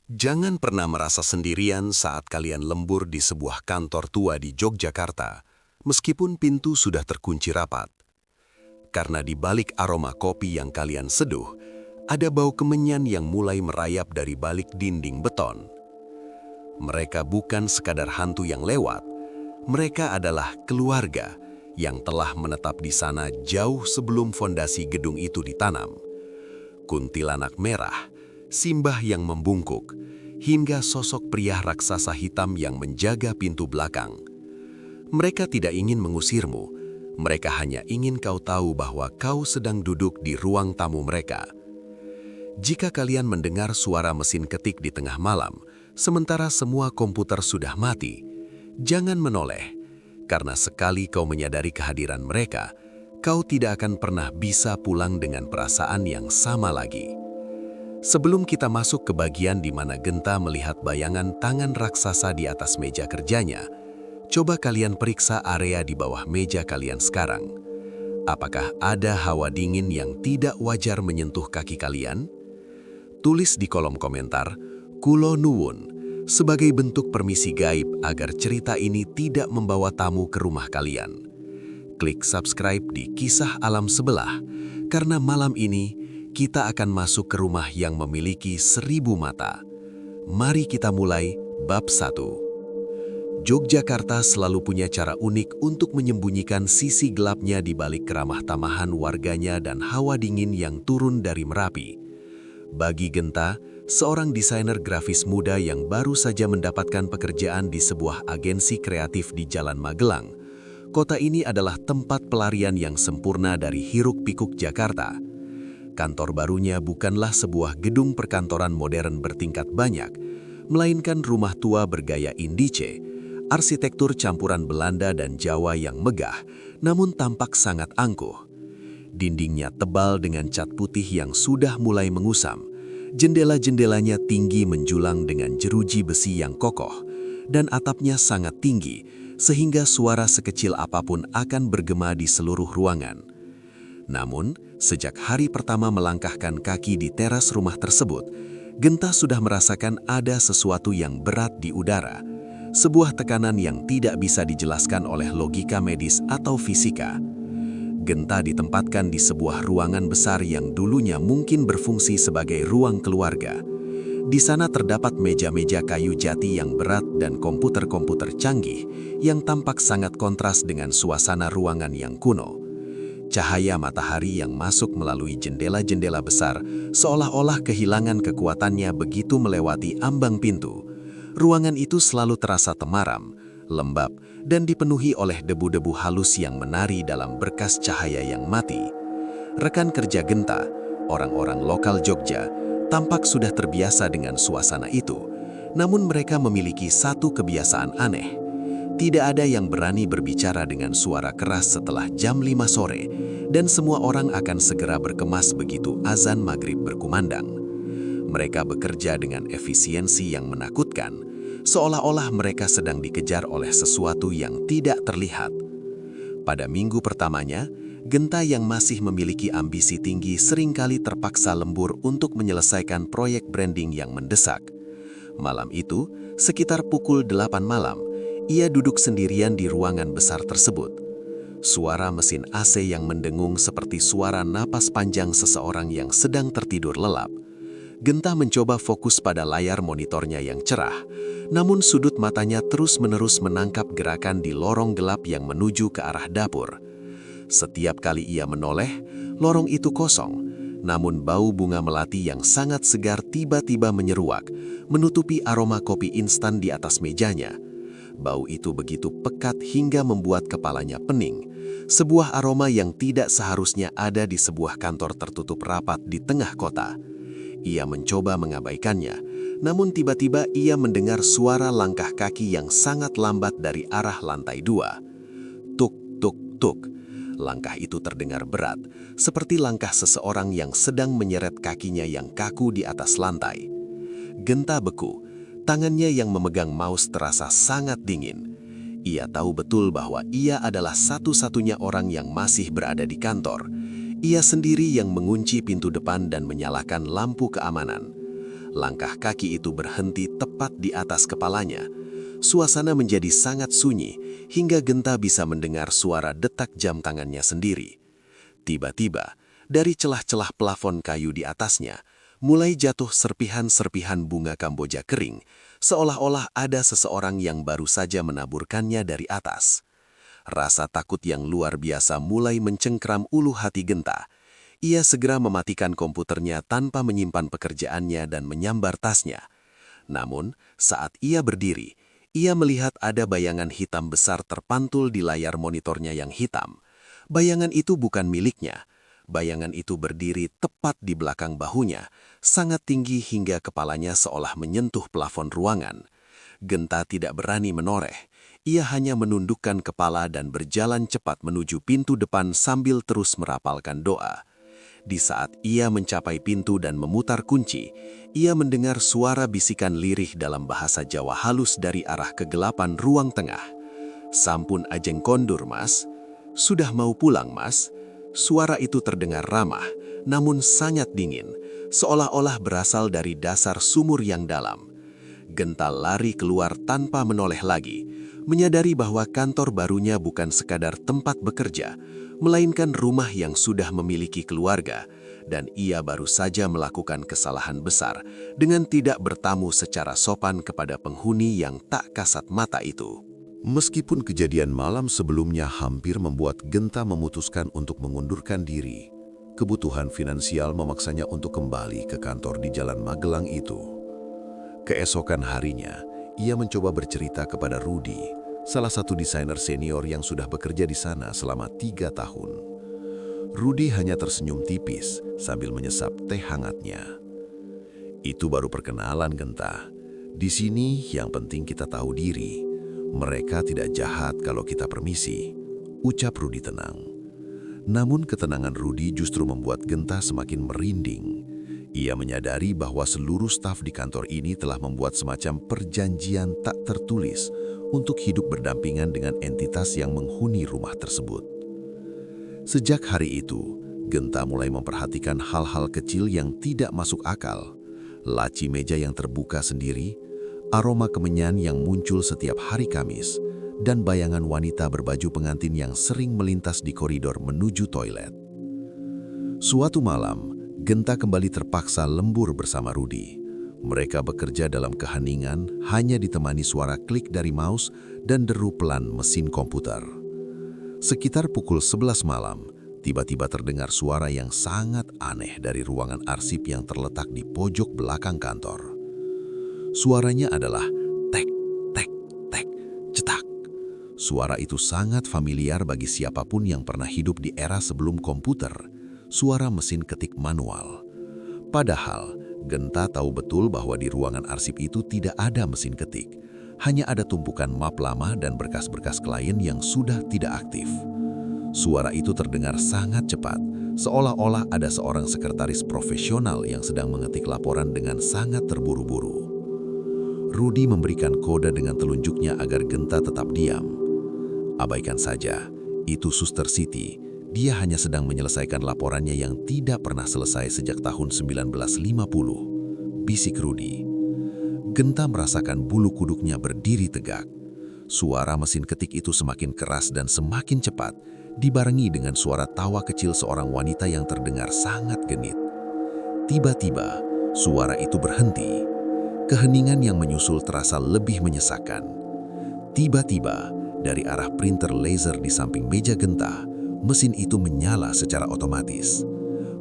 Jangan pernah merasa sendirian saat kalian lembur di sebuah kantor tua di Yogyakarta, meskipun pintu sudah terkunci rapat. Karena di balik aroma kopi yang kalian seduh, ada bau kemenyan yang mulai merayap dari balik dinding beton. Mereka bukan sekadar hantu yang lewat, mereka adalah keluarga yang telah menetap di sana jauh sebelum fondasi gedung itu ditanam. Kuntilanak merah, simbah yang membungkuk, hingga sosok pria raksasa hitam yang menjaga pintu belakang. Mereka tidak ingin mengusirmu, mereka hanya ingin kau tahu bahwa kau sedang duduk di ruang tamu mereka. Jika kalian mendengar suara mesin ketik di tengah malam, sementara semua komputer sudah mati, jangan menoleh, karena sekali kau menyadari kehadiran mereka, kau tidak akan pernah bisa pulang dengan perasaan yang sama lagi. Sebelum kita masuk ke bagian di mana Genta melihat bayangan tangan raksasa di atas meja kerjanya, coba kalian periksa area di bawah meja kalian sekarang. Apakah ada hawa dingin yang tidak wajar menyentuh kaki kalian? Tulis di kolom komentar, "Kulo nuwun," sebagai bentuk permisi gaib agar cerita ini tidak membawa tamu ke rumah kalian. Klik subscribe di Kisah Alam Sebelah, karena malam ini kita akan masuk ke rumah yang memiliki 1000 mata. Mari kita mulai bab 1. Yogyakarta selalu punya cara unik untuk menyembunyikan sisi gelapnya di balik keramah tamahan warganya dan hawa dingin yang turun dari Merapi. Bagi Genta, seorang desainer grafis muda yang baru saja mendapatkan pekerjaan di sebuah agensi kreatif di Jalan Magelang, kota ini adalah tempat pelarian yang sempurna dari hiruk-pikuk Jakarta. Kantor barunya bukanlah sebuah gedung perkantoran modern bertingkat banyak, melainkan rumah tua bergaya Indice, arsitektur campuran Belanda dan Jawa yang megah, namun tampak sangat angkuh. Dindingnya tebal dengan cat putih yang sudah mulai mengusam, jendela-jendelanya tinggi menjulang dengan jeruji besi yang kokoh, dan atapnya sangat tinggi, sehingga suara sekecil apapun akan bergema di seluruh ruangan. Namun, sejak hari pertama melangkahkan kaki di teras rumah tersebut, Genta sudah merasakan ada sesuatu yang berat di udara, sebuah tekanan yang tidak bisa dijelaskan oleh logika medis atau fisika. Genta ditempatkan di sebuah ruangan besar yang dulunya mungkin berfungsi sebagai ruang keluarga. Di sana terdapat meja-meja kayu jati yang berat dan komputer-komputer canggih yang tampak sangat kontras dengan suasana ruangan yang kuno. Cahaya matahari yang masuk melalui jendela-jendela besar seolah-olah kehilangan kekuatannya begitu melewati ambang pintu. Ruangan itu selalu terasa temaram, lembab, dan dipenuhi oleh debu-debu halus yang menari dalam berkas cahaya yang mati. Rekan kerja Genta, orang-orang lokal Jogja, tampak sudah terbiasa dengan suasana itu. Namun mereka memiliki satu kebiasaan aneh. Tidak ada yang berani berbicara dengan suara keras setelah jam 5 sore, dan semua orang akan segera berkemas begitu azan maghrib berkumandang. Mereka bekerja dengan efisiensi yang menakutkan, seolah-olah mereka sedang dikejar oleh sesuatu yang tidak terlihat. Pada minggu pertamanya, Genta yang masih memiliki ambisi tinggi seringkali terpaksa lembur untuk menyelesaikan proyek branding yang mendesak. Malam itu, sekitar pukul 8 malam, ia duduk sendirian di ruangan besar tersebut. Suara mesin AC yang mendengung seperti suara napas panjang seseorang yang sedang tertidur lelap. Genta mencoba fokus pada layar monitornya yang cerah, namun sudut matanya terus-menerus menangkap gerakan di lorong gelap yang menuju ke arah dapur. Setiap kali ia menoleh, lorong itu kosong, namun bau bunga melati yang sangat segar tiba-tiba menyeruak, menutupi aroma kopi instan di atas mejanya. Bau itu begitu pekat hingga membuat kepalanya pening, sebuah aroma yang tidak seharusnya ada di sebuah kantor tertutup rapat di tengah kota. Ia mencoba mengabaikannya, namun tiba-tiba ia mendengar suara langkah kaki yang sangat lambat dari arah lantai 2. Tuk, tuk, tuk. Langkah itu terdengar berat, seperti langkah seseorang yang sedang menyeret kakinya yang kaku di atas lantai. Genta beku. Tangannya yang memegang mouse terasa sangat dingin. Ia tahu betul bahwa ia adalah satu-satunya orang yang masih berada di kantor. Ia sendiri yang mengunci pintu depan dan menyalakan lampu keamanan. langkah kaki itu berhenti tepat di atas kepalanya. Suasana menjadi sangat sunyi hingga Genta bisa mendengar suara detak jam tangannya sendiri. Tiba-tiba, dari celah-celah plafon kayu di atasnya, mulai jatuh serpihan-serpihan bunga kamboja kering, seolah-olah ada seseorang yang baru saja menaburkannya dari atas. Rasa takut yang luar biasa mulai mencengkram ulu hati Genta. Ia segera mematikan komputernya tanpa menyimpan pekerjaannya dan menyambar tasnya. Namun, saat ia berdiri, ia melihat ada bayangan hitam besar terpantul di layar monitornya yang hitam. Bayangan itu bukan miliknya. Bayangan itu berdiri tepat di belakang bahunya, sangat tinggi hingga kepalanya seolah menyentuh plafon ruangan. Genta tidak berani menoreh. Ia hanya menundukkan kepala dan berjalan cepat menuju pintu depan sambil terus merapalkan doa. Di saat ia mencapai pintu dan memutar kunci, ia mendengar suara bisikan lirih dalam bahasa Jawa halus dari arah kegelapan ruang tengah. "Sampun ajeng kondur, Mas. Sudah mau pulang, Mas?" Suara itu terdengar ramah, namun sangat dingin, seolah-olah berasal dari dasar sumur yang dalam. Genta lari keluar tanpa menoleh lagi, menyadari bahwa kantor barunya bukan sekadar tempat bekerja, melainkan rumah yang sudah memiliki keluarga, dan ia baru saja melakukan kesalahan besar dengan tidak bertamu secara sopan kepada penghuni yang tak kasat mata itu. Meskipun kejadian malam sebelumnya hampir membuat Genta memutuskan untuk mengundurkan diri, kebutuhan finansial memaksanya untuk kembali ke kantor di Jalan Magelang itu. Keesokan harinya, ia mencoba bercerita kepada Rudy, salah satu desainer senior yang sudah bekerja di sana selama 3 tahun. Rudy hanya tersenyum tipis sambil menyesap teh hangatnya. "Itu baru perkenalan, Genta. Di sini yang penting kita tahu diri. Mereka tidak jahat kalau kita permisi," ucap Rudy tenang. Namun ketenangan Rudy justru membuat Genta semakin merinding. Ia menyadari bahwa seluruh staf di kantor ini telah membuat semacam perjanjian tak tertulis untuk hidup berdampingan dengan entitas yang menghuni rumah tersebut. Sejak hari itu, Genta mulai memperhatikan hal-hal kecil yang tidak masuk akal. Laci meja yang terbuka sendiri, aroma kemenyan yang muncul setiap hari Kamis, dan bayangan wanita berbaju pengantin yang sering melintas di koridor menuju toilet. Suatu malam, Genta kembali terpaksa lembur bersama Rudy. Mereka bekerja dalam keheningan, hanya ditemani suara klik dari mouse dan deru pelan mesin komputer. Sekitar pukul 11 malam, tiba-tiba terdengar suara yang sangat aneh dari ruangan arsip yang terletak di pojok belakang kantor. Suaranya adalah tek, tek, tek, cetak. Suara itu sangat familiar bagi siapapun yang pernah hidup di era sebelum komputer. Suara mesin ketik manual. Padahal, Genta tahu betul bahwa di ruangan arsip itu tidak ada mesin ketik. Hanya ada tumpukan map lama dan berkas-berkas klien yang sudah tidak aktif. Suara itu terdengar sangat cepat, seolah-olah ada seorang sekretaris profesional yang sedang mengetik laporan dengan sangat terburu-buru. Rudy memberikan kode dengan telunjuknya agar Genta tetap diam. "Abaikan saja, itu Suster Siti. Dia hanya sedang menyelesaikan laporannya yang tidak pernah selesai sejak tahun 1950, bisik Rudy. Genta merasakan bulu kuduknya berdiri tegak. Suara mesin ketik itu semakin keras dan semakin cepat, dibarengi dengan suara tawa kecil seorang wanita yang terdengar sangat genit. Tiba-tiba, suara itu berhenti. Keheningan yang menyusul terasa lebih menyesakkan. Tiba-tiba, dari arah printer laser di samping meja Genta, mesin itu menyala secara otomatis.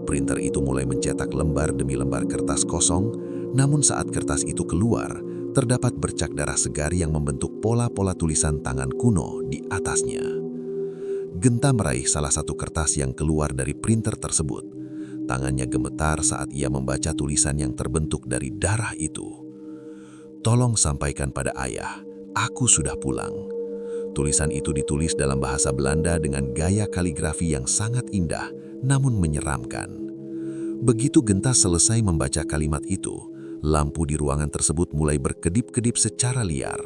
Printer itu mulai mencetak lembar demi lembar kertas kosong, namun saat kertas itu keluar, terdapat bercak darah segar yang membentuk pola-pola tulisan tangan kuno di atasnya. Genta meraih salah satu kertas yang keluar dari printer tersebut. Tangannya gemetar saat ia membaca tulisan yang terbentuk dari darah itu. "Tolong sampaikan pada ayah, aku sudah pulang." Tulisan itu ditulis dalam bahasa Belanda dengan gaya kaligrafi yang sangat indah, namun menyeramkan. Begitu Genta selesai membaca kalimat itu, lampu di ruangan tersebut mulai berkedip-kedip secara liar.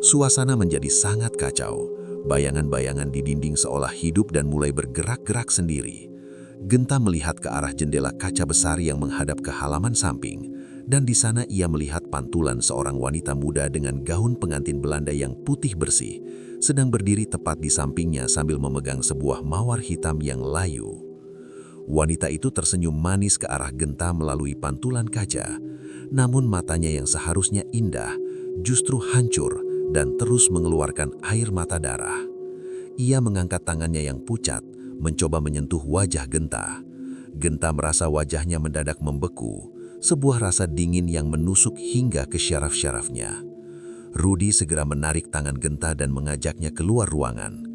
Suasana menjadi sangat kacau. Bayangan-bayangan di dinding seolah hidup dan mulai bergerak-gerak sendiri. Genta melihat ke arah jendela kaca besar yang menghadap ke halaman samping, dan di sana ia melihat pantulan seorang wanita muda dengan gaun pengantin Belanda yang putih bersih, sedang berdiri tepat di sampingnya sambil memegang sebuah mawar hitam yang layu. Wanita itu tersenyum manis ke arah Genta melalui pantulan kaca, namun matanya yang seharusnya indah justru hancur dan terus mengeluarkan air mata darah. Ia mengangkat tangannya yang pucat, mencoba menyentuh wajah Genta. Genta merasa wajahnya mendadak membeku, sebuah rasa dingin yang menusuk hingga ke syaraf-syarafnya. Rudi segera menarik tangan Genta dan mengajaknya keluar ruangan.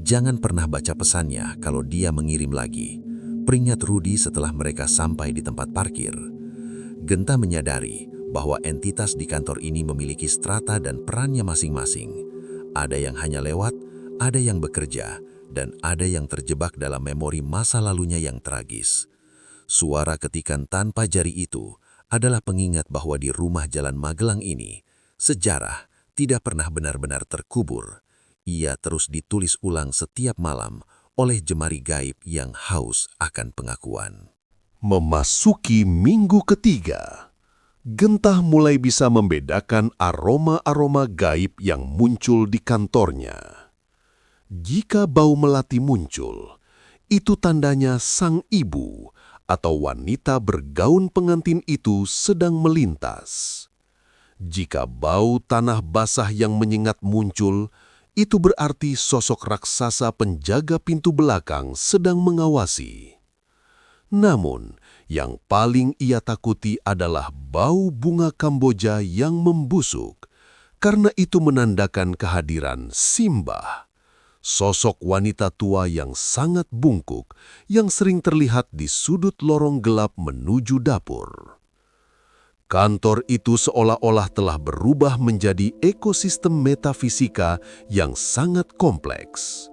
Jangan pernah baca pesannya kalau dia mengirim lagi, peringat Rudi setelah mereka sampai di tempat parkir. Genta menyadari bahwa entitas di kantor ini memiliki strata dan perannya masing-masing. Ada yang hanya lewat, ada yang bekerja, dan ada yang terjebak dalam memori masa lalunya yang tragis. Suara ketikan tanpa jari itu adalah pengingat bahwa di rumah Jalan Magelang ini, sejarah tidak pernah benar-benar terkubur. Ia terus ditulis ulang setiap malam oleh jemari gaib yang haus akan pengakuan. Memasuki minggu ketiga, Genta mulai bisa membedakan aroma-aroma gaib yang muncul di kantornya. Jika bau melati muncul, itu tandanya sang ibu atau wanita bergaun pengantin itu sedang melintas. Jika bau tanah basah yang menyengat muncul, itu berarti sosok raksasa penjaga pintu belakang sedang mengawasi. Namun, yang paling ia takuti adalah bau bunga Kamboja yang membusuk, karena itu menandakan kehadiran Simbah, sosok wanita tua yang sangat bungkuk yang sering terlihat di sudut lorong gelap menuju dapur. Kantor itu seolah-olah telah berubah menjadi ekosistem metafisika yang sangat kompleks.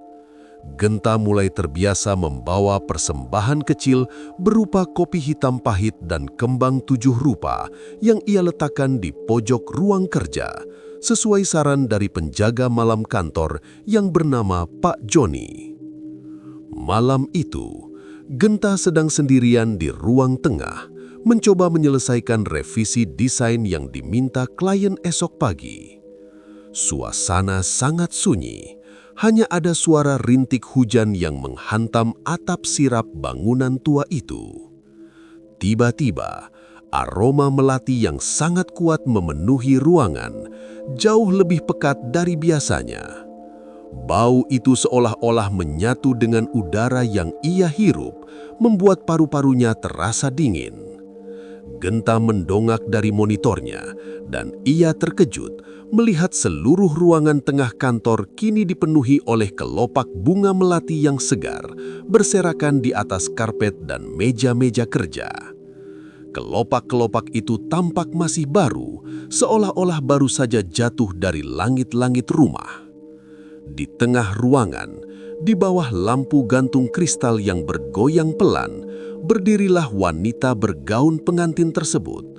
Genta mulai terbiasa membawa persembahan kecil berupa kopi hitam pahit dan kembang 7 rupa yang ia letakkan di pojok ruang kerja, sesuai saran dari penjaga malam kantor yang bernama Pak Joni. Malam itu, Genta sedang sendirian di ruang tengah, mencoba menyelesaikan revisi desain yang diminta klien esok pagi. Suasana sangat sunyi, hanya ada suara rintik hujan yang menghantam atap sirap bangunan tua itu. Tiba-tiba, aroma melati yang sangat kuat memenuhi ruangan, jauh lebih pekat dari biasanya. Bau itu seolah-olah menyatu dengan udara yang ia hirup, membuat paru-parunya terasa dingin. Genta mendongak dari monitornya, dan ia terkejut melihat seluruh ruangan tengah kantor kini dipenuhi oleh kelopak bunga melati yang segar, berserakan di atas karpet dan meja-meja kerja. Kelopak-kelopak itu tampak masih baru, seolah-olah baru saja jatuh dari langit-langit rumah. Di tengah ruangan, di bawah lampu gantung kristal yang bergoyang pelan, berdirilah wanita bergaun pengantin tersebut.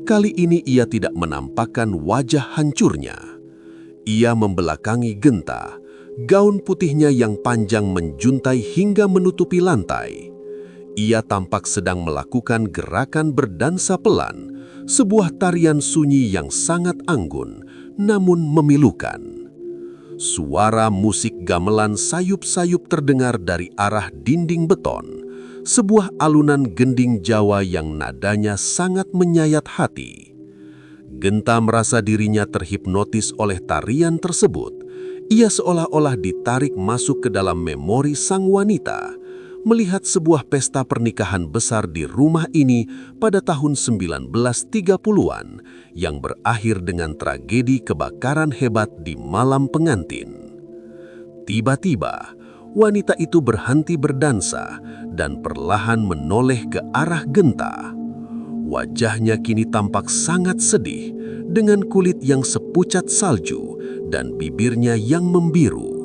Kali ini ia tidak menampakkan wajah hancurnya. Ia membelakangi Genta, gaun putihnya yang panjang menjuntai hingga menutupi lantai. Ia tampak sedang melakukan gerakan berdansa pelan, sebuah tarian sunyi yang sangat anggun, namun memilukan. Suara musik gamelan sayup-sayup terdengar dari arah dinding beton, sebuah alunan gending Jawa yang nadanya sangat menyayat hati. Genta merasa dirinya terhipnotis oleh tarian tersebut. Ia seolah-olah ditarik masuk ke dalam memori sang wanita, melihat sebuah pesta pernikahan besar di rumah ini pada tahun 1930-an yang berakhir dengan tragedi kebakaran hebat di malam pengantin. Tiba-tiba, wanita itu berhenti berdansa dan perlahan menoleh ke arah Genta. Wajahnya kini tampak sangat sedih dengan kulit yang sepucat salju dan bibirnya yang membiru.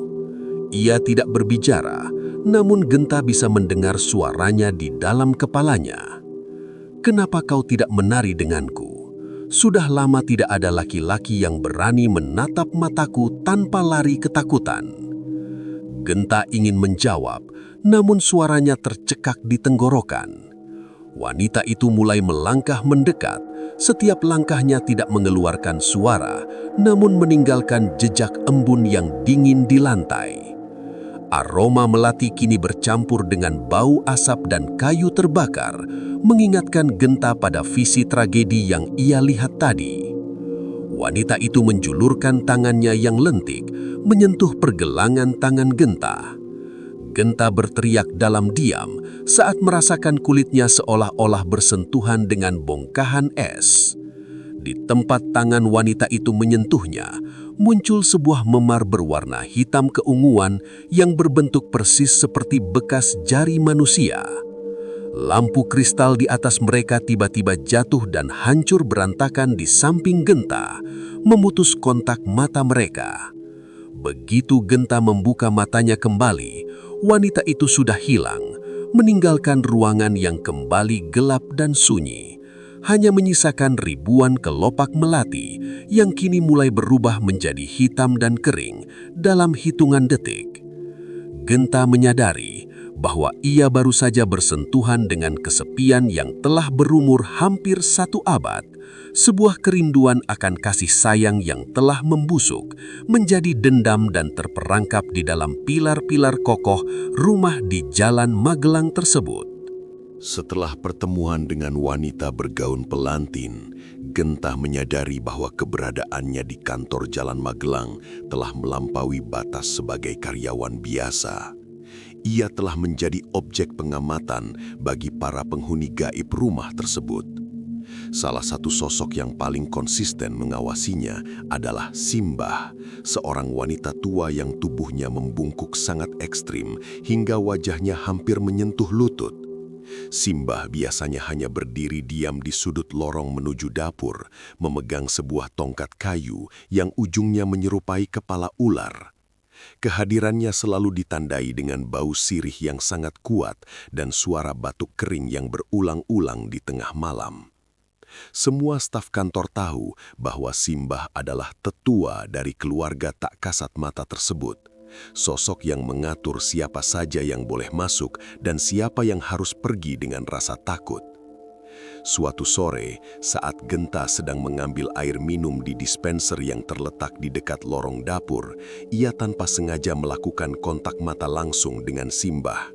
Ia tidak berbicara, namun Genta bisa mendengar suaranya di dalam kepalanya. "Kenapa kau tidak menari denganku? Sudah lama tidak ada laki-laki yang berani menatap mataku tanpa lari ketakutan." Genta ingin menjawab, namun suaranya tercekak di tenggorokan. Wanita itu mulai melangkah mendekat, Setiap langkahnya tidak mengeluarkan suara, namun meninggalkan jejak embun yang dingin di lantai. Aroma melati kini bercampur dengan bau asap dan kayu terbakar, mengingatkan Genta pada visi tragedi yang ia lihat tadi. Wanita itu menjulurkan tangannya yang lentik, menyentuh pergelangan tangan Genta. Genta berteriak dalam diam saat merasakan kulitnya seolah-olah bersentuhan dengan bongkahan es. Di tempat tangan wanita itu menyentuhnya, muncul sebuah memar berwarna hitam keunguan yang berbentuk persis seperti bekas jari manusia. Lampu kristal di atas mereka tiba-tiba jatuh dan hancur berantakan di samping Genta, memutus kontak mata mereka. Begitu Genta membuka matanya kembali, wanita itu sudah hilang, meninggalkan ruangan yang kembali gelap dan sunyi. Hanya menyisakan ribuan kelopak melati yang kini mulai berubah menjadi hitam dan kering dalam hitungan detik. Genta menyadari bahwa ia baru saja bersentuhan dengan kesepian yang telah berumur hampir 1 abad, sebuah kerinduan akan kasih sayang yang telah membusuk, menjadi dendam dan terperangkap di dalam pilar-pilar kokoh rumah di Jalan Magelang tersebut. Setelah pertemuan dengan wanita bergaun pelantin, Genta menyadari bahwa keberadaannya di kantor Jalan Magelang telah melampaui batas sebagai karyawan biasa. Ia telah menjadi objek pengamatan bagi para penghuni gaib rumah tersebut. Salah satu sosok yang paling konsisten mengawasinya adalah Simbah, seorang wanita tua yang tubuhnya membungkuk sangat ekstrim hingga wajahnya hampir menyentuh lutut. Simbah biasanya hanya berdiri diam di sudut lorong menuju dapur, memegang sebuah tongkat kayu yang ujungnya menyerupai kepala ular. Kehadirannya selalu ditandai dengan bau sirih yang sangat kuat dan suara batuk kering yang berulang-ulang di tengah malam. Semua staf kantor tahu bahwa Simbah adalah tetua dari keluarga tak kasat mata tersebut. Sosok yang mengatur siapa saja yang boleh masuk dan siapa yang harus pergi dengan rasa takut. Suatu sore, saat Genta sedang mengambil air minum di dispenser yang terletak di dekat lorong dapur, ia tanpa sengaja melakukan kontak mata langsung dengan Simbah.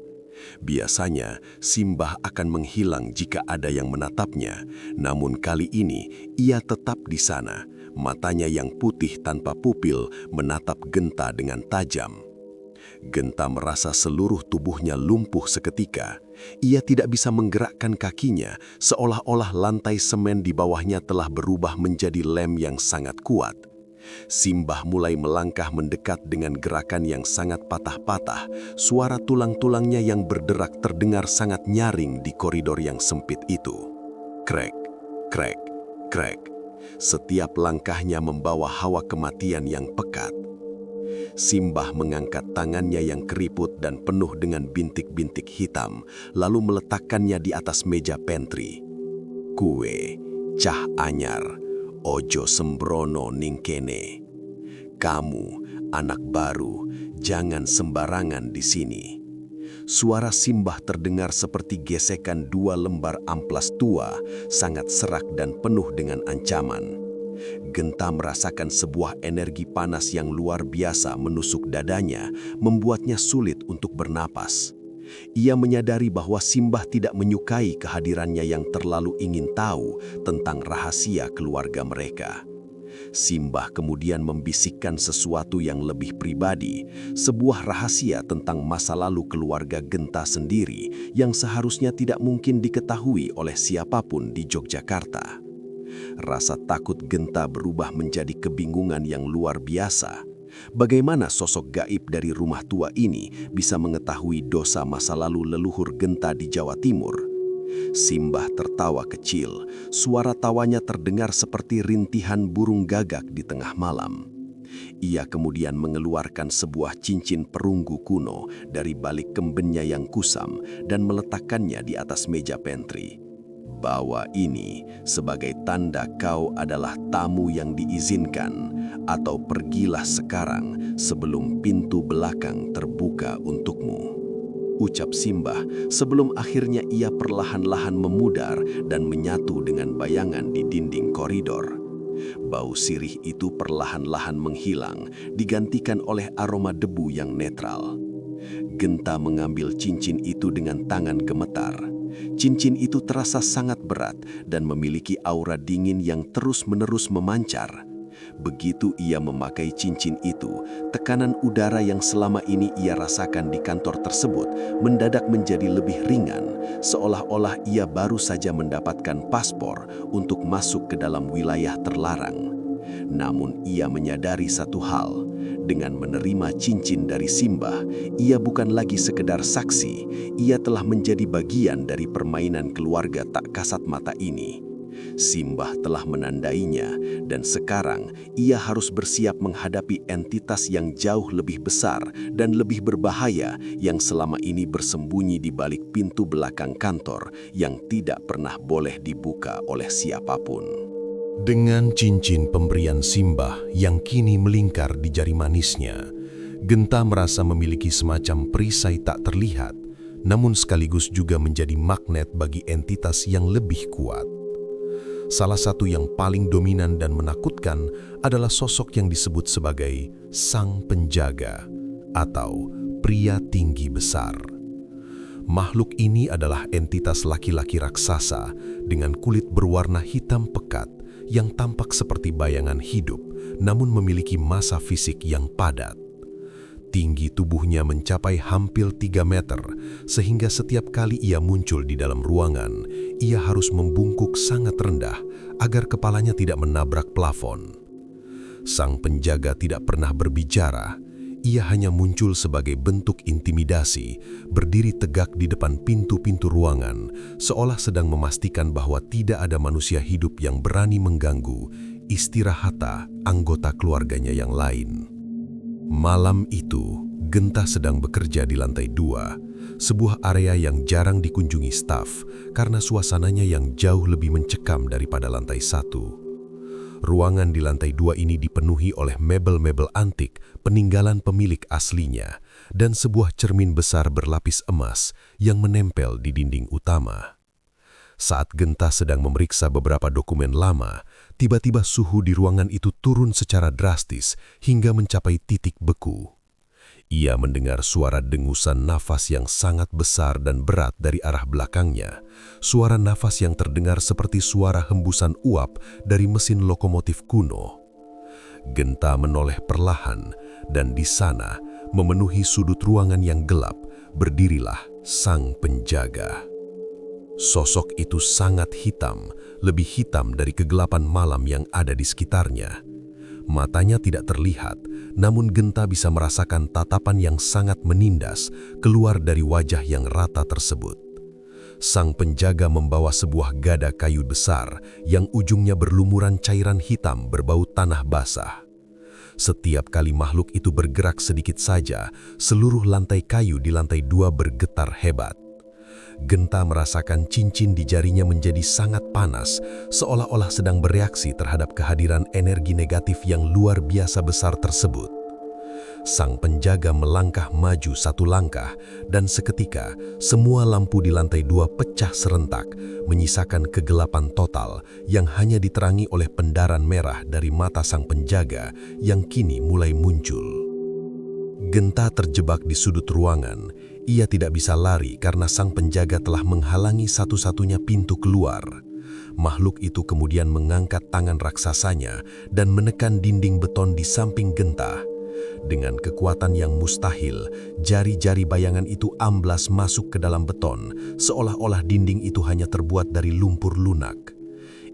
Biasanya, Simbah akan menghilang jika ada yang menatapnya, namun kali ini ia tetap di sana. Matanya yang putih tanpa pupil menatap Genta dengan tajam. Genta merasa seluruh tubuhnya lumpuh seketika. Ia tidak bisa menggerakkan kakinya, seolah-olah lantai semen di bawahnya telah berubah menjadi lem yang sangat kuat. Simbah mulai melangkah mendekat dengan gerakan yang sangat patah-patah. Suara tulang-tulangnya yang berderak terdengar sangat nyaring di koridor yang sempit itu. Krek, krek, krek. Setiap langkahnya membawa hawa kematian yang pekat. Simbah mengangkat tangannya yang keriput dan penuh dengan bintik-bintik hitam, lalu meletakkannya di atas meja pantry. Kue, cah anyar, ojo sembrono ning kene. Kamu, anak baru, jangan sembarangan di sini. Suara Simbah terdengar seperti gesekan 2 lembar amplas tua, sangat serak dan penuh dengan ancaman. Genta merasakan sebuah energi panas yang luar biasa menusuk dadanya, membuatnya sulit untuk bernapas. Ia menyadari bahwa Simbah tidak menyukai kehadirannya yang terlalu ingin tahu tentang rahasia keluarga mereka. Simbah kemudian membisikkan sesuatu yang lebih pribadi, sebuah rahasia tentang masa lalu keluarga Genta sendiri yang seharusnya tidak mungkin diketahui oleh siapapun di Yogyakarta. Rasa takut Genta berubah menjadi kebingungan yang luar biasa. Bagaimana sosok gaib dari rumah tua ini bisa mengetahui dosa masa lalu leluhur Genta di Jawa Timur? Simbah tertawa kecil, suara tawanya terdengar seperti rintihan burung gagak di tengah malam. Ia kemudian mengeluarkan sebuah cincin perunggu kuno dari balik kembennya yang kusam dan meletakkannya di atas meja pantry. Bawa ini sebagai tanda kau adalah tamu yang diizinkan, atau pergilah sekarang sebelum pintu belakang terbuka untukmu. ucap Simbah sebelum akhirnya ia perlahan-lahan memudar dan menyatu dengan bayangan di dinding koridor. Bau sirih itu perlahan-lahan menghilang, digantikan oleh aroma debu yang netral. Genta mengambil cincin itu dengan tangan gemetar. Cincin itu terasa sangat berat dan memiliki aura dingin yang terus-menerus memancar. Begitu ia memakai cincin itu, tekanan udara yang selama ini ia rasakan di kantor tersebut mendadak menjadi lebih ringan, seolah-olah ia baru saja mendapatkan paspor untuk masuk ke dalam wilayah terlarang. Namun ia menyadari satu hal, dengan menerima cincin dari Simbah, ia bukan lagi sekedar saksi, ia telah menjadi bagian dari permainan keluarga tak kasat mata ini. Simbah telah menandainya dan sekarang ia harus bersiap menghadapi entitas yang jauh lebih besar dan lebih berbahaya yang selama ini bersembunyi di balik pintu belakang kantor yang tidak pernah boleh dibuka oleh siapapun. Dengan cincin pemberian Simbah yang kini melingkar di jari manisnya, Genta merasa memiliki semacam perisai tak terlihat, namun sekaligus juga menjadi magnet bagi entitas yang lebih kuat. Salah satu yang paling dominan dan menakutkan adalah sosok yang disebut sebagai Sang Penjaga atau pria tinggi besar. Makhluk ini adalah entitas laki-laki raksasa dengan kulit berwarna hitam pekat yang tampak seperti bayangan hidup, namun memiliki massa fisik yang padat. Tinggi tubuhnya mencapai hampir 3 meter, sehingga setiap kali ia muncul di dalam ruangan, ia harus membungkuk sangat rendah agar kepalanya tidak menabrak plafon. Sang Penjaga tidak pernah berbicara, ia hanya muncul sebagai bentuk intimidasi, berdiri tegak di depan pintu-pintu ruangan, seolah sedang memastikan bahwa tidak ada manusia hidup yang berani mengganggu istirahat anggota keluarganya yang lain. Malam itu, Genta sedang bekerja di lantai 2, sebuah area yang jarang dikunjungi staf karena suasananya yang jauh lebih mencekam daripada lantai 1. Ruangan di lantai 2 ini dipenuhi oleh mebel-mebel antik peninggalan pemilik aslinya dan sebuah cermin besar berlapis emas yang menempel di dinding utama. Saat Genta sedang memeriksa beberapa dokumen lama, tiba-tiba suhu di ruangan itu turun secara drastis hingga mencapai titik beku. Ia mendengar suara dengusan nafas yang sangat besar dan berat dari arah belakangnya. Suara nafas yang terdengar seperti suara hembusan uap dari mesin lokomotif kuno. Genta menoleh perlahan, dan di sana, memenuhi sudut ruangan yang gelap, berdirilah Sang Penjaga. Sosok itu sangat hitam, lebih hitam dari kegelapan malam yang ada di sekitarnya. Matanya tidak terlihat, namun Genta bisa merasakan tatapan yang sangat menindas keluar dari wajah yang rata tersebut. Sang Penjaga membawa sebuah gada kayu besar yang ujungnya berlumuran cairan hitam berbau tanah basah. Setiap kali makhluk itu bergerak sedikit saja, seluruh lantai kayu di lantai 2 bergetar hebat. Genta merasakan cincin di jarinya menjadi sangat panas, seolah-olah sedang bereaksi terhadap kehadiran energi negatif yang luar biasa besar tersebut. Sang Penjaga melangkah maju 1 langkah, dan seketika semua lampu di lantai 2 pecah serentak, menyisakan kegelapan total yang hanya diterangi oleh pendaran merah dari mata Sang Penjaga yang kini mulai muncul. Genta terjebak di sudut ruangan. Ia tidak bisa lari karena Sang Penjaga telah menghalangi satu-satunya pintu keluar. Makhluk itu kemudian mengangkat tangan raksasanya dan menekan dinding beton di samping Genta. Dengan kekuatan yang mustahil, jari-jari bayangan itu amblas masuk ke dalam beton, seolah-olah dinding itu hanya terbuat dari lumpur lunak.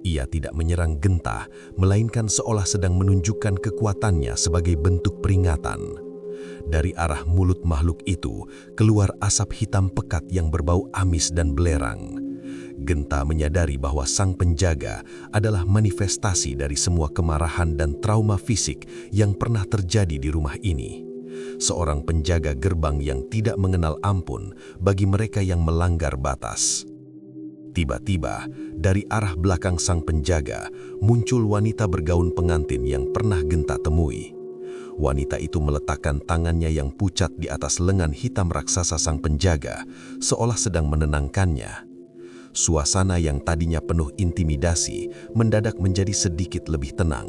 Ia tidak menyerang Genta, melainkan seolah sedang menunjukkan kekuatannya sebagai bentuk peringatan. Dari arah mulut makhluk itu keluar asap hitam pekat yang berbau amis dan belerang. Genta menyadari bahwa Sang Penjaga adalah manifestasi dari semua kemarahan dan trauma fisik yang pernah terjadi di rumah ini. Seorang penjaga gerbang yang tidak mengenal ampun bagi mereka yang melanggar batas. Tiba-tiba, dari arah belakang Sang Penjaga muncul wanita bergaun pengantin yang pernah Genta temui. Wanita itu meletakkan tangannya yang pucat di atas lengan hitam raksasa sang penjaga, seolah sedang menenangkannya. Suasana yang tadinya penuh intimidasi mendadak menjadi sedikit lebih tenang.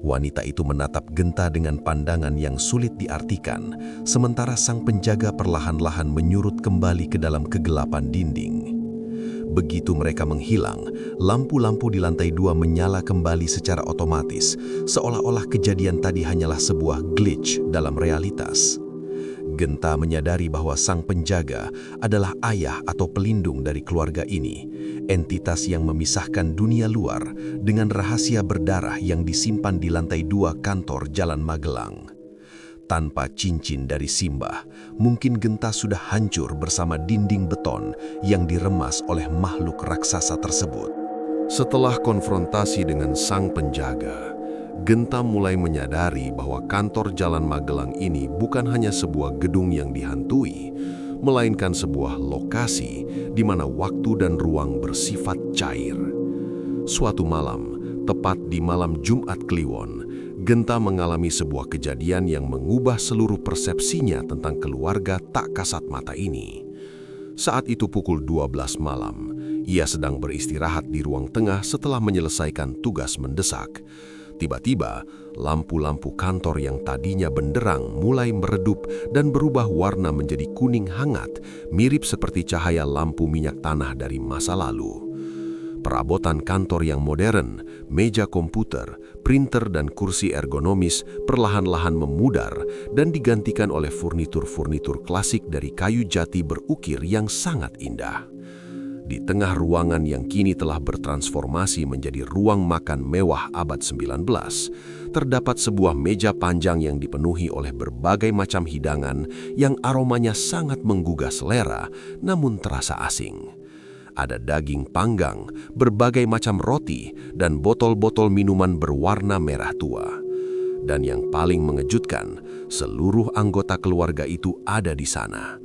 Wanita itu menatap Genta dengan pandangan yang sulit diartikan, sementara sang penjaga perlahan-lahan menyurut kembali ke dalam kegelapan dinding. Begitu mereka menghilang, lampu-lampu di lantai 2 menyala kembali secara otomatis, seolah-olah kejadian tadi hanyalah sebuah glitch dalam realitas. Genta menyadari bahwa sang penjaga adalah ayah atau pelindung dari keluarga ini, entitas yang memisahkan dunia luar dengan rahasia berdarah yang disimpan di lantai 2 kantor Jalan Magelang. Tanpa cincin dari Simbah, mungkin Genta sudah hancur bersama dinding beton yang diremas oleh makhluk raksasa tersebut. Setelah konfrontasi dengan sang penjaga, Genta mulai menyadari bahwa kantor Jalan Magelang ini bukan hanya sebuah gedung yang dihantui, melainkan sebuah lokasi di mana waktu dan ruang bersifat cair. Suatu malam, tepat di malam Jumat Kliwon, Genta mengalami sebuah kejadian yang mengubah seluruh persepsinya tentang keluarga tak kasat mata ini. Saat itu pukul 12 malam, ia sedang beristirahat di ruang tengah setelah menyelesaikan tugas mendesak. Tiba-tiba, lampu-lampu kantor yang tadinya benderang mulai meredup dan berubah warna menjadi kuning hangat, mirip seperti cahaya lampu minyak tanah dari masa lalu. Perabotan kantor yang modern, meja komputer, printer dan kursi ergonomis perlahan-lahan memudar dan digantikan oleh furnitur-furnitur klasik dari kayu jati berukir yang sangat indah. Di tengah ruangan yang kini telah bertransformasi menjadi ruang makan mewah abad 19, terdapat sebuah meja panjang yang dipenuhi oleh berbagai macam hidangan yang aromanya sangat menggugah selera namun terasa asing. Ada daging panggang, berbagai macam roti, dan botol-botol minuman berwarna merah tua. Dan yang paling mengejutkan, seluruh anggota keluarga itu ada di sana.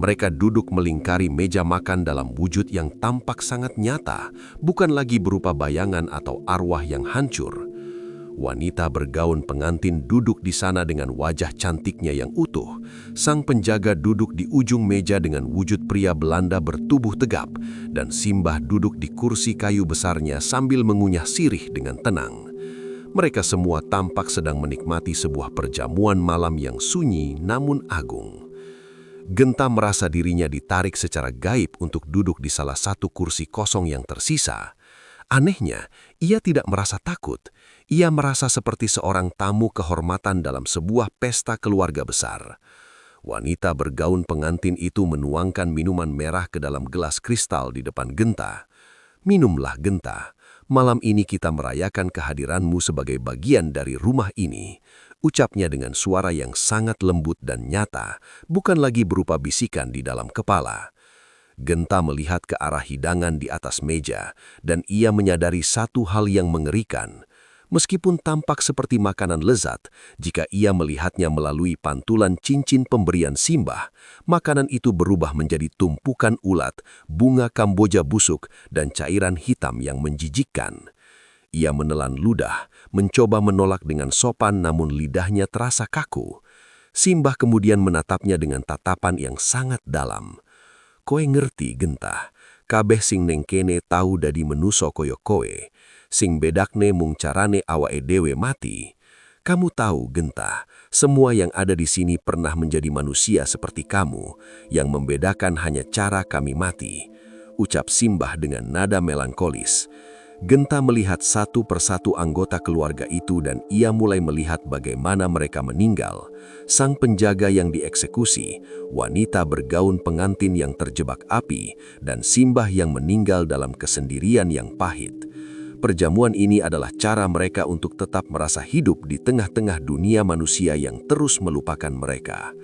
Mereka duduk melingkari meja makan dalam wujud yang tampak sangat nyata, bukan lagi berupa bayangan atau arwah yang hancur. Wanita bergaun pengantin duduk di sana dengan wajah cantiknya yang utuh. Sang penjaga duduk di ujung meja dengan wujud pria Belanda bertubuh tegap, dan Simbah duduk di kursi kayu besarnya sambil mengunyah sirih dengan tenang. Mereka semua tampak sedang menikmati sebuah perjamuan malam yang sunyi namun agung. Genta merasa dirinya ditarik secara gaib untuk duduk di salah satu kursi kosong yang tersisa. Anehnya, ia tidak merasa takut. Ia merasa seperti seorang tamu kehormatan dalam sebuah pesta keluarga besar. Wanita bergaun pengantin itu menuangkan minuman merah ke dalam gelas kristal di depan Genta. "Minumlah, Genta. Malam ini kita merayakan kehadiranmu sebagai bagian dari rumah ini," ucapnya dengan suara yang sangat lembut dan nyata, bukan lagi berupa bisikan di dalam kepala. Genta melihat ke arah hidangan di atas meja, dan ia menyadari satu hal yang mengerikan. Meskipun tampak seperti makanan lezat, jika ia melihatnya melalui pantulan cincin pemberian Simbah, makanan itu berubah menjadi tumpukan ulat, bunga Kamboja busuk, dan cairan hitam yang menjijikkan. Ia menelan ludah, mencoba menolak dengan sopan namun lidahnya terasa kaku. Simbah kemudian menatapnya dengan tatapan yang sangat dalam. "Koe ngerti, Genta, kabeh sing neng kene tahu dadi menuso koyo koe, sing bedakne mung carane awae dewe mati. Kamu tahu, Genta, semua yang ada di sini pernah menjadi manusia seperti kamu, yang membedakan hanya cara kami mati," ucap Simbah dengan nada melankolis. Genta melihat satu persatu anggota keluarga itu dan ia mulai melihat bagaimana mereka meninggal. Sang penjaga yang dieksekusi, wanita bergaun pengantin yang terjebak api, dan Simbah yang meninggal dalam kesendirian yang pahit. Perjamuan ini adalah cara mereka untuk tetap merasa hidup di tengah-tengah dunia manusia yang terus melupakan mereka.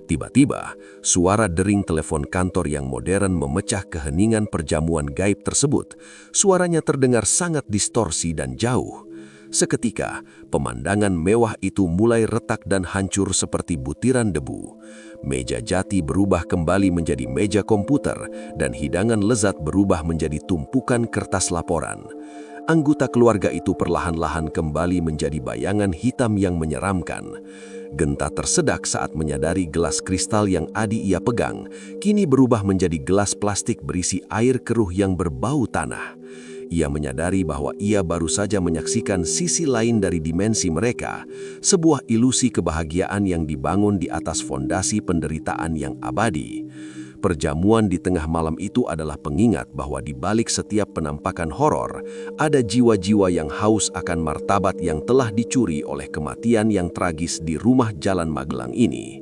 Tiba-tiba, suara dering telepon kantor yang modern memecah keheningan perjamuan gaib tersebut. Suaranya terdengar sangat distorsi dan jauh. Seketika, pemandangan mewah itu mulai retak dan hancur seperti butiran debu. Meja jati berubah kembali menjadi meja komputer, dan hidangan lezat berubah menjadi tumpukan kertas laporan. anggota keluarga itu perlahan-lahan kembali menjadi bayangan hitam yang menyeramkan. Genta tersedak saat menyadari gelas kristal yang Adi ia pegang kini berubah menjadi gelas plastik berisi air keruh yang berbau tanah. Ia menyadari bahwa ia baru saja menyaksikan sisi lain dari dimensi mereka, sebuah ilusi kebahagiaan yang dibangun di atas fondasi penderitaan yang abadi. Perjamuan di tengah malam itu adalah pengingat bahwa di balik setiap penampakan horor, ada jiwa-jiwa yang haus akan martabat yang telah dicuri oleh kematian yang tragis di rumah Jalan Magelang ini.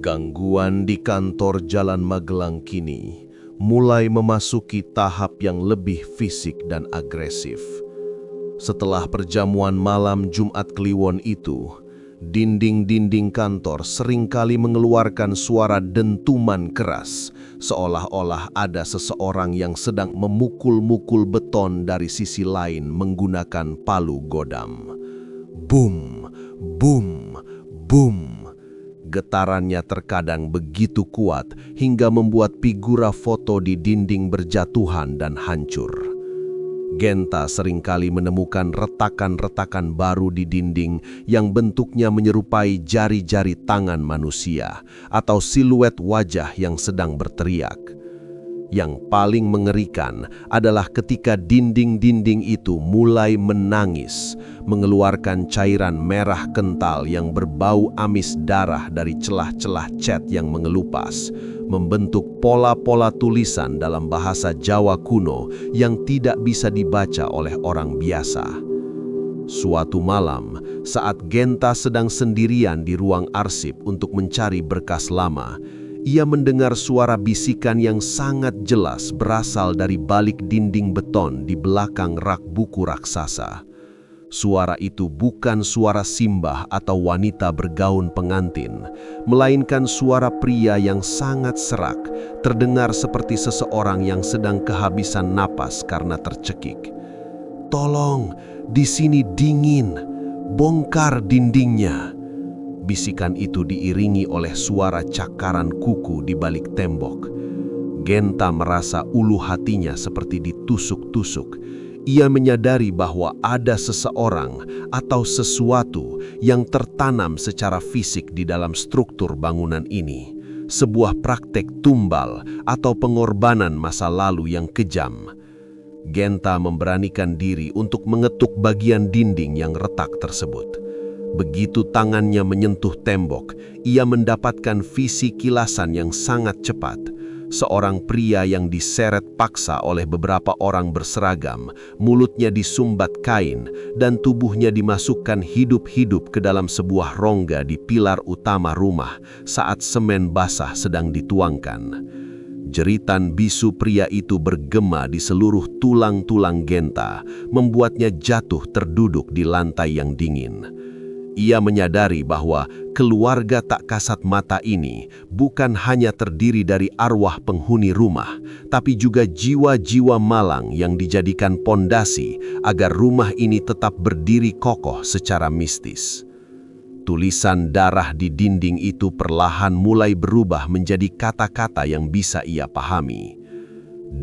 Gangguan di kantor Jalan Magelang kini mulai memasuki tahap yang lebih fisik dan agresif. Setelah perjamuan malam Jumat Kliwon itu, dinding-dinding kantor seringkali mengeluarkan suara dentuman keras, seolah-olah ada seseorang yang sedang memukul-mukul beton dari sisi lain menggunakan palu godam. Bum, bum, bum. Getarannya terkadang begitu kuat hingga membuat figura foto di dinding berjatuhan dan hancur. Genta seringkali menemukan retakan-retakan baru di dinding yang bentuknya menyerupai jari-jari tangan manusia atau siluet wajah yang sedang berteriak. Yang paling mengerikan adalah ketika dinding-dinding itu mulai menangis, mengeluarkan cairan merah kental yang berbau amis darah dari celah-celah cat yang mengelupas, membentuk pola-pola tulisan dalam bahasa Jawa kuno yang tidak bisa dibaca oleh orang biasa. Suatu malam, saat Genta sedang sendirian di ruang arsip untuk mencari berkas lama, ia mendengar suara bisikan yang sangat jelas berasal dari balik dinding beton di belakang rak buku raksasa. Suara itu bukan suara simbah atau wanita bergaun pengantin, melainkan suara pria yang sangat serak, terdengar seperti seseorang yang sedang kehabisan napas karena tercekik. "Tolong, di sini dingin, bongkar dindingnya." Bisikan itu diiringi oleh suara cakaran kuku di balik tembok. Genta merasa ulu hatinya seperti ditusuk-tusuk. Ia menyadari bahwa ada seseorang atau sesuatu yang tertanam secara fisik di dalam struktur bangunan ini. Sebuah praktek tumbal atau pengorbanan masa lalu yang kejam. Genta memberanikan diri untuk mengetuk bagian dinding yang retak tersebut. Begitu tangannya menyentuh tembok, ia mendapatkan visi kilasan yang sangat cepat. Seorang pria yang diseret paksa oleh beberapa orang berseragam, mulutnya disumbat kain, dan tubuhnya dimasukkan hidup-hidup ke dalam sebuah rongga di pilar utama rumah saat semen basah sedang dituangkan. Jeritan bisu pria itu bergema di seluruh tulang-tulang Genta, membuatnya jatuh terduduk di lantai yang dingin. Ia menyadari bahwa keluarga tak kasat mata ini bukan hanya terdiri dari arwah penghuni rumah, tapi juga jiwa-jiwa malang yang dijadikan pondasi agar rumah ini tetap berdiri kokoh secara mistis. Tulisan darah di dinding itu perlahan mulai berubah menjadi kata-kata yang bisa ia pahami.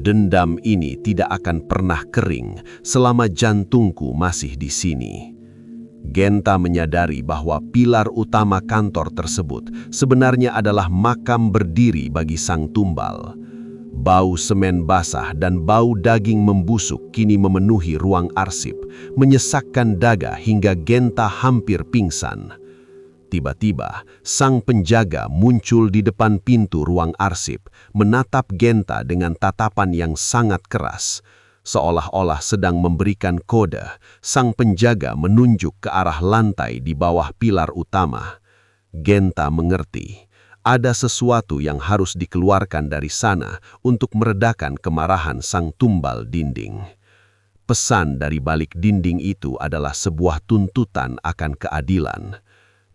"Dendam ini tidak akan pernah kering selama jantungku masih di sini." Genta menyadari bahwa pilar utama kantor tersebut sebenarnya adalah makam berdiri bagi sang tumbal. Bau semen basah dan bau daging membusuk kini memenuhi ruang arsip, menyesakkan dada hingga Genta hampir pingsan. Tiba-tiba, sang penjaga muncul di depan pintu ruang arsip, menatap Genta dengan tatapan yang sangat keras. Seolah-olah sedang memberikan kode, sang penjaga menunjuk ke arah lantai di bawah pilar utama. Genta mengerti, ada sesuatu yang harus dikeluarkan dari sana untuk meredakan kemarahan sang tumbal dinding. Pesan dari balik dinding itu adalah sebuah tuntutan akan keadilan.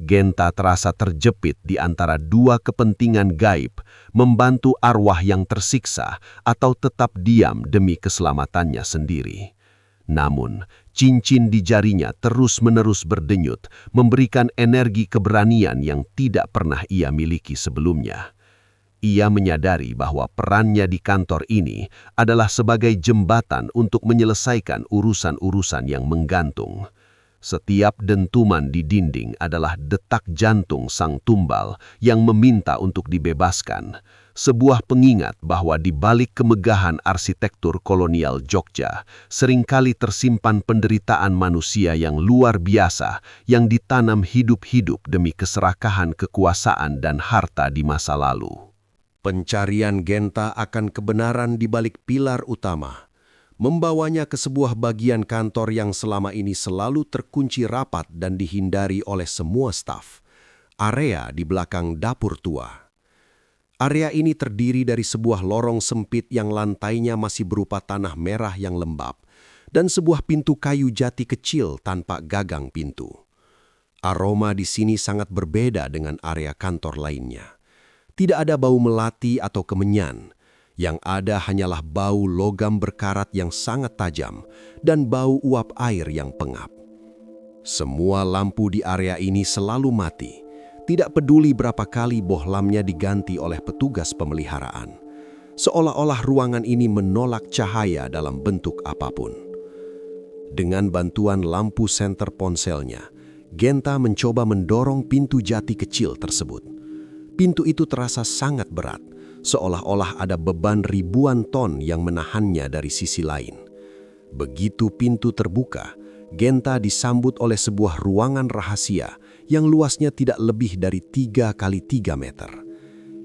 Genta terasa terjepit di antara dua kepentingan gaib, membantu arwah yang tersiksa atau tetap diam demi keselamatannya sendiri. Namun, cincin di jarinya terus-menerus berdenyut, memberikan energi keberanian yang tidak pernah ia miliki sebelumnya. Ia menyadari bahwa perannya di kantor ini adalah sebagai jembatan untuk menyelesaikan urusan-urusan yang menggantung. Setiap dentuman di dinding adalah detak jantung sang tumbal yang meminta untuk dibebaskan. Sebuah pengingat bahwa di balik kemegahan arsitektur kolonial Jogja, seringkali tersimpan penderitaan manusia yang luar biasa yang ditanam hidup-hidup demi keserakahan kekuasaan dan harta di masa lalu. Pencarian Genta akan kebenaran di balik pilar utama membawanya ke sebuah bagian kantor yang selama ini selalu terkunci rapat dan dihindari oleh semua staf. Area di belakang dapur tua. Area ini terdiri dari sebuah lorong sempit yang lantainya masih berupa tanah merah yang lembab dan sebuah pintu kayu jati kecil tanpa gagang pintu. Aroma di sini sangat berbeda dengan area kantor lainnya. Tidak ada bau melati atau kemenyan. Yang ada hanyalah bau logam berkarat yang sangat tajam dan bau uap air yang pengap. Semua lampu di area ini selalu mati, tidak peduli berapa kali bohlamnya diganti oleh petugas pemeliharaan. Seolah-olah ruangan ini menolak cahaya dalam bentuk apapun. Dengan bantuan lampu senter ponselnya, Genta mencoba mendorong pintu jati kecil tersebut. Pintu itu terasa sangat berat, seolah-olah ada beban ribuan ton yang menahannya dari sisi lain. Begitu pintu terbuka, Genta disambut oleh sebuah ruangan rahasia yang luasnya tidak lebih dari 3 kali 3 meter.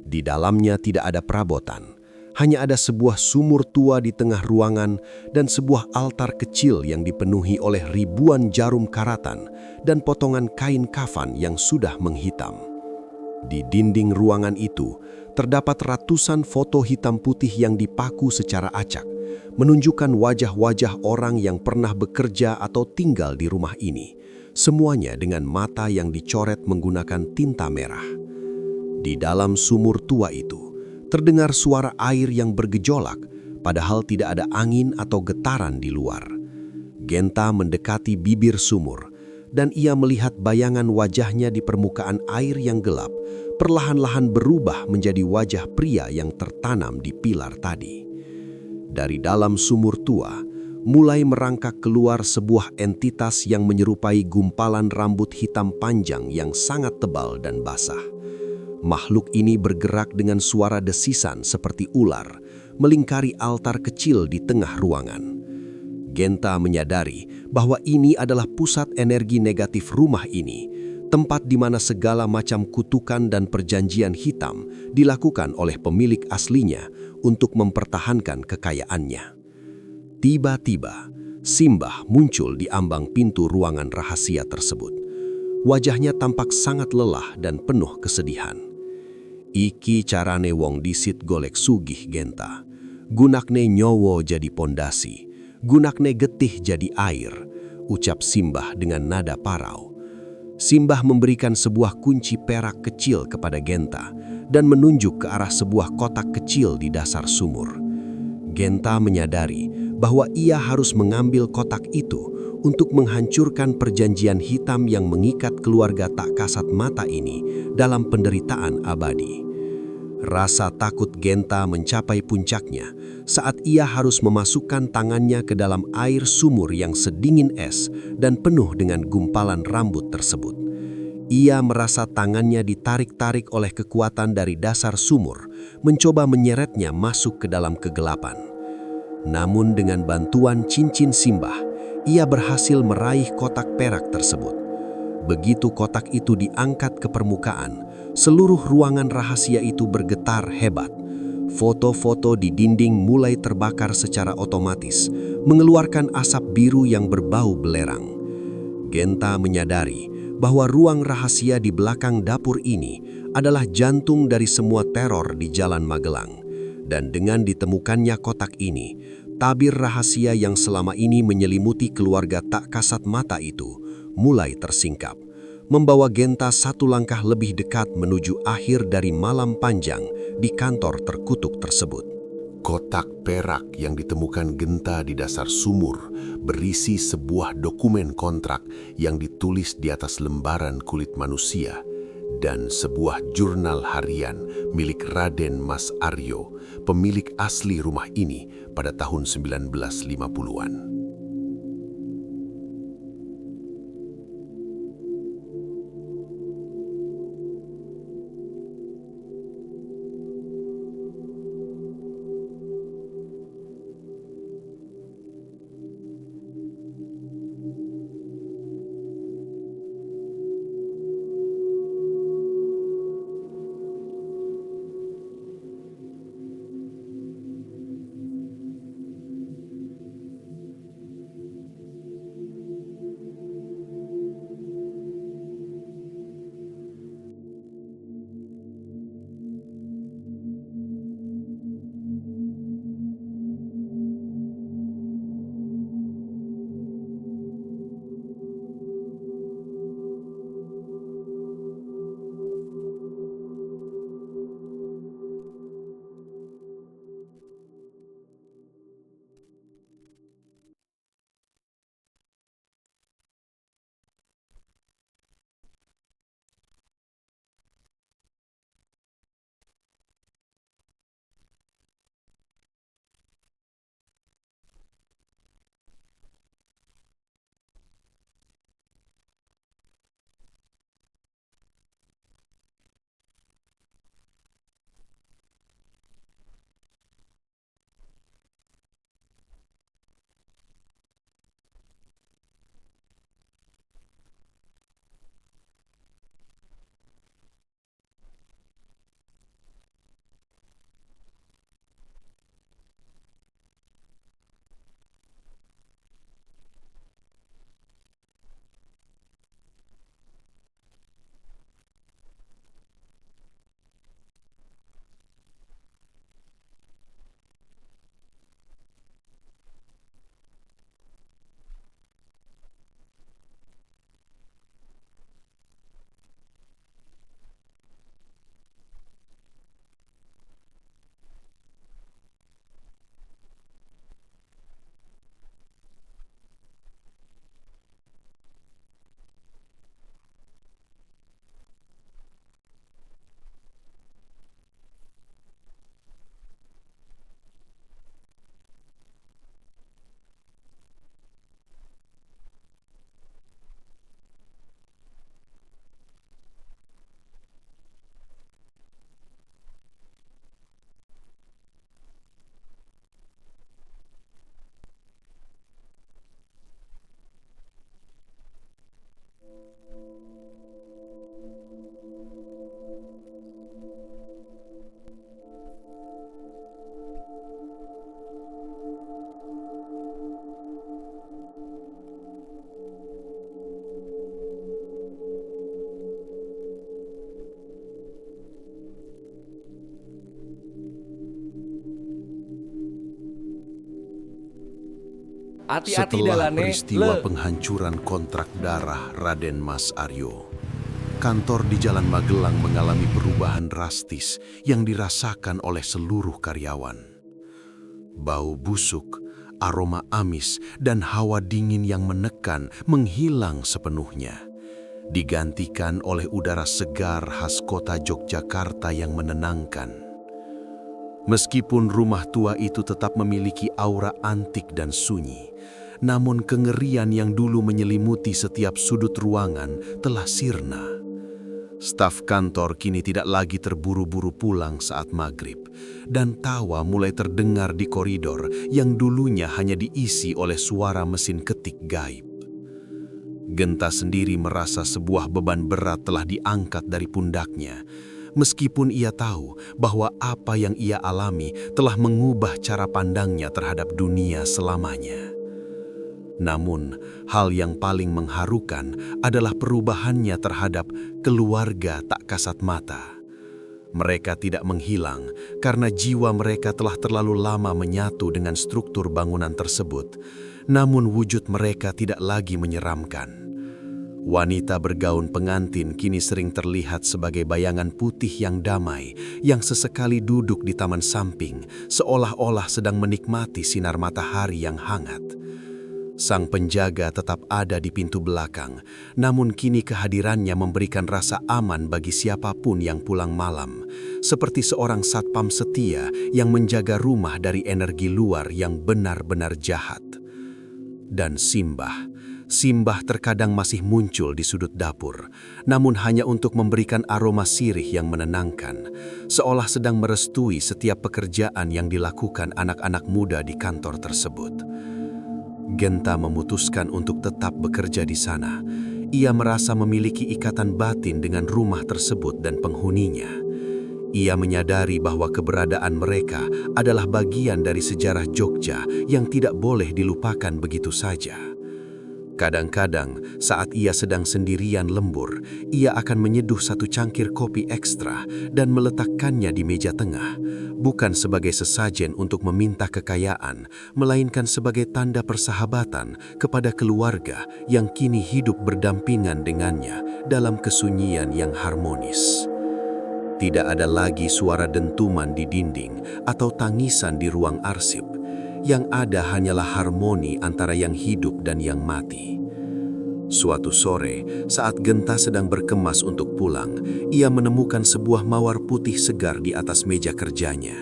Di dalamnya tidak ada perabotan, hanya ada sebuah sumur tua di tengah ruangan dan sebuah altar kecil yang dipenuhi oleh ribuan jarum karatan dan potongan kain kafan yang sudah menghitam. Di dinding ruangan itu, terdapat ratusan foto hitam putih yang dipaku secara acak, menunjukkan wajah-wajah orang yang pernah bekerja atau tinggal di rumah ini, semuanya dengan mata yang dicoret menggunakan tinta merah. Di dalam sumur tua itu, terdengar suara air yang bergejolak, padahal tidak ada angin atau getaran di luar. Genta mendekati bibir sumur, dan ia melihat bayangan wajahnya di permukaan air yang gelap, perlahan-lahan berubah menjadi wajah pria yang tertanam di pilar tadi. Dari dalam sumur tua, mulai merangkak keluar sebuah entitas yang menyerupai gumpalan rambut hitam panjang yang sangat tebal dan basah. Makhluk ini bergerak dengan suara desisan seperti ular, melingkari altar kecil di tengah ruangan. Genta menyadari bahwa ini adalah pusat energi negatif rumah ini, tempat di mana segala macam kutukan dan perjanjian hitam dilakukan oleh pemilik aslinya untuk mempertahankan kekayaannya. Tiba-tiba, Simbah muncul di ambang pintu ruangan rahasia tersebut. Wajahnya tampak sangat lelah dan penuh kesedihan. Iki carane wong disit golek sugih Genta. Gunakne nyowo jadi pondasi. Gunakne getih jadi air, ucap Simbah dengan nada parau. Simbah memberikan sebuah kunci perak kecil kepada Genta dan menunjuk ke arah sebuah kotak kecil di dasar sumur. Genta menyadari bahwa ia harus mengambil kotak itu untuk menghancurkan perjanjian hitam yang mengikat keluarga tak kasat mata ini dalam penderitaan abadi. Rasa takut Genta mencapai puncaknya saat ia harus memasukkan tangannya ke dalam air sumur yang sedingin es dan penuh dengan gumpalan rambut tersebut. Ia merasa tangannya ditarik-tarik oleh kekuatan dari dasar sumur, mencoba menyeretnya masuk ke dalam kegelapan. Namun dengan bantuan cincin Simbah, ia berhasil meraih kotak perak tersebut. Begitu kotak itu diangkat ke permukaan, seluruh ruangan rahasia itu bergetar hebat. Foto-foto di dinding mulai terbakar secara otomatis, mengeluarkan asap biru yang berbau belerang. Genta menyadari bahwa ruang rahasia di belakang dapur ini adalah jantung dari semua teror di Jalan Magelang. Dan dengan ditemukannya kotak ini, tabir rahasia yang selama ini menyelimuti keluarga tak kasat mata itu mulai tersingkap, membawa Genta satu langkah lebih dekat menuju akhir dari malam panjang di kantor terkutuk tersebut. Kotak perak yang ditemukan Genta di dasar sumur berisi sebuah dokumen kontrak yang ditulis di atas lembaran kulit manusia dan sebuah jurnal harian milik Raden Mas Aryo, pemilik asli rumah ini pada tahun 1950-an. Hati-hati Setelah dalane, peristiwa le. penghancuran kontrak darah Raden Mas Aryo, kantor di Jalan Magelang mengalami perubahan drastis yang dirasakan oleh seluruh karyawan. Bau busuk, aroma amis, dan hawa dingin yang menekan menghilang sepenuhnya, digantikan oleh udara segar khas kota Yogyakarta yang menenangkan. Meskipun rumah tua itu tetap memiliki aura antik dan sunyi, namun kengerian yang dulu menyelimuti setiap sudut ruangan telah sirna. Staf kantor kini tidak lagi terburu-buru pulang saat maghrib, dan tawa mulai terdengar di koridor yang dulunya hanya diisi oleh suara mesin ketik gaib. Genta sendiri merasa sebuah beban berat telah diangkat dari pundaknya, meskipun ia tahu bahwa apa yang ia alami telah mengubah cara pandangnya terhadap dunia selamanya. Namun, hal yang paling mengharukan adalah perubahannya terhadap keluarga tak kasat mata. Mereka tidak menghilang karena jiwa mereka telah terlalu lama menyatu dengan struktur bangunan tersebut, namun wujud mereka tidak lagi menyeramkan. Wanita bergaun pengantin kini sering terlihat sebagai bayangan putih yang damai yang sesekali duduk di taman samping, seolah-olah sedang menikmati sinar matahari yang hangat. Sang penjaga tetap ada di pintu belakang, namun kini kehadirannya memberikan rasa aman bagi siapapun yang pulang malam, seperti seorang satpam setia yang menjaga rumah dari energi luar yang benar-benar jahat. Dan Simbah terkadang masih muncul di sudut dapur, namun hanya untuk memberikan aroma sirih yang menenangkan, seolah sedang merestui setiap pekerjaan yang dilakukan anak-anak muda di kantor tersebut. Genta memutuskan untuk tetap bekerja di sana. Ia merasa memiliki ikatan batin dengan rumah tersebut dan penghuninya. Ia menyadari bahwa keberadaan mereka adalah bagian dari sejarah Jogja yang tidak boleh dilupakan begitu saja. Kadang-kadang saat ia sedang sendirian lembur, ia akan menyeduh satu cangkir kopi ekstra dan meletakkannya di meja tengah, bukan sebagai sesajen untuk meminta kekayaan, melainkan sebagai tanda persahabatan kepada keluarga yang kini hidup berdampingan dengannya dalam kesunyian yang harmonis. Tidak ada lagi suara dentuman di dinding atau tangisan di ruang arsip. Yang ada hanyalah harmoni antara yang hidup dan yang mati. Suatu sore, saat Genta sedang berkemas untuk pulang, ia menemukan sebuah mawar putih segar di atas meja kerjanya.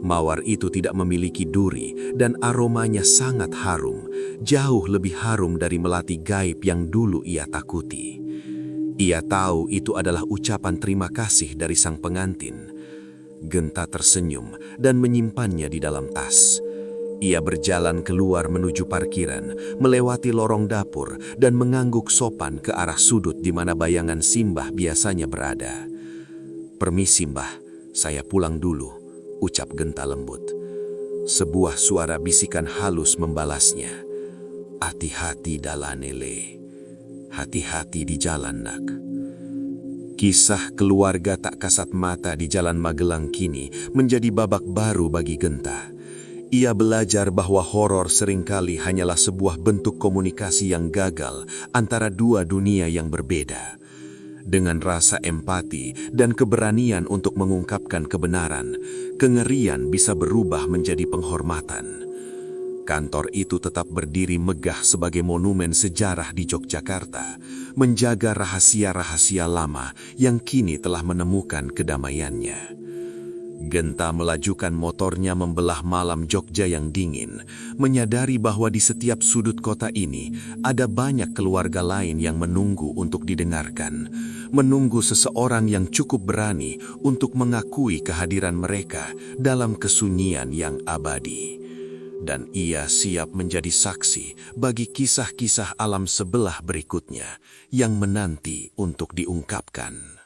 Mawar itu tidak memiliki duri dan aromanya sangat harum, jauh lebih harum dari melati gaib yang dulu ia takuti. Ia tahu itu adalah ucapan terima kasih dari sang pengantin. Genta tersenyum dan menyimpannya di dalam tas. Ia berjalan keluar menuju parkiran, melewati lorong dapur, dan mengangguk sopan ke arah sudut di mana bayangan Simbah biasanya berada. "Permisi, Mbah, saya pulang dulu," ucap Genta lembut. Sebuah suara bisikan halus membalasnya. "Hati-hati dalanele, hati-hati di jalan, nak." Kisah keluarga tak kasat mata di Jalan Magelang kini menjadi babak baru bagi Genta. Ia belajar bahwa horor seringkali hanyalah sebuah bentuk komunikasi yang gagal antara dua dunia yang berbeda. Dengan rasa empati dan keberanian untuk mengungkapkan kebenaran, kengerian bisa berubah menjadi penghormatan. Kantor itu tetap berdiri megah sebagai monumen sejarah di Yogyakarta, menjaga rahasia-rahasia lama yang kini telah menemukan kedamaiannya. Genta melajukan motornya membelah malam Jogja yang dingin, menyadari bahwa di setiap sudut kota ini ada banyak keluarga lain yang menunggu untuk didengarkan, menunggu seseorang yang cukup berani untuk mengakui kehadiran mereka dalam kesunyian yang abadi. Dan ia siap menjadi saksi bagi kisah-kisah alam sebelah berikutnya yang menanti untuk diungkapkan.